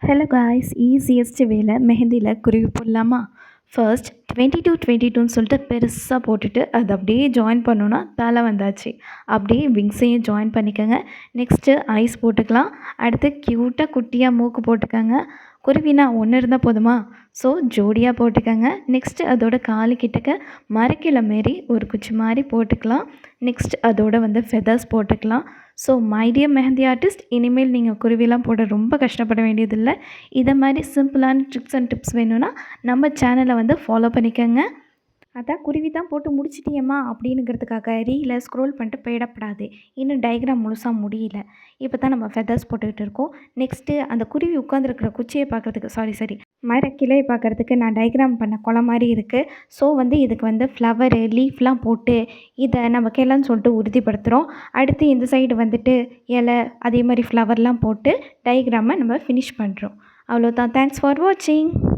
Hello guys, easiest வேலை மெஹந்தியில் குருவி போடலாமா? ஃபர்ஸ்ட் 22 சொல்லிட்டு பெருசாக போட்டுட்டு அது அப்படியே ஜாயின் பண்ணோன்னா தலை வந்தாச்சு. அப்படியே விங்ஸையும் ஜாயின் பண்ணிக்கோங்க. நெக்ஸ்ட்டு ஐஸ் போட்டுக்கலாம். அடுத்து க்யூட்டாக குட்டியாக மூக்கு போட்டுக்கோங்க. குருவினா ஒன்று இருந்தால் போதுமா? ஸோ ஜோடியாக போட்டுக்கோங்க. நெக்ஸ்ட்டு அதோட காலு கிட்டக்க மரக்கிளை மாரி ஒரு குச்சி மாதிரி போட்டுக்கலாம். நெக்ஸ்ட் அதோட ஃபெதர்ஸ் போட்டுக்கலாம். So my dear mehndi artist, இனிமேல் நீங்கள் குருவிலாம் போட ரொம்ப கஷ்டப்பட வேண்டியதில்லை. இதை மாதிரி சிம்பிளான ட்ரிக்ஸ் அண்ட் டிப்ஸ் வேணும்னா நம்ம சேனலை ஃபாலோ பண்ணிக்கோங்க. அதான் குருவி தான் போட்டு முடிச்சிட்டியம்மா அப்படிங்கிறதுக்காக ரீலை ஸ்க்ரோல் பண்ணிட்டு போயிடப்படாது. இன்னும் டயக்ராம் முழுசாக முடியல. இப்போ தான் நம்ம ஃபெதர்ஸ் போட்டுக்கிட்டு இருக்கோம். நெக்ஸ்ட்டு அந்த குருவி உட்காந்துருக்கிற குச்சியை பார்க்குறதுக்கு சாரி மரக்கிளையை பார்க்குறதுக்கு நான் டயக்ராம் பண்ண குளம் மாதிரி இருக்குது. ஸோ இதுக்கு ஃப்ளவரு லீஃப்லாம் போட்டு இதை நமக்கு எல்லாம் சொல்லிட்டு உறுதிப்படுத்துகிறோம். அடுத்து இந்த சைடு இலை அதே மாதிரி ஃப்ளவர்லாம் போட்டு டயக்ராமை நம்ம ஃபினிஷ் பண்ணுறோம். அவ்வளோதான். தேங்க்ஸ் ஃபார் வாட்சிங்.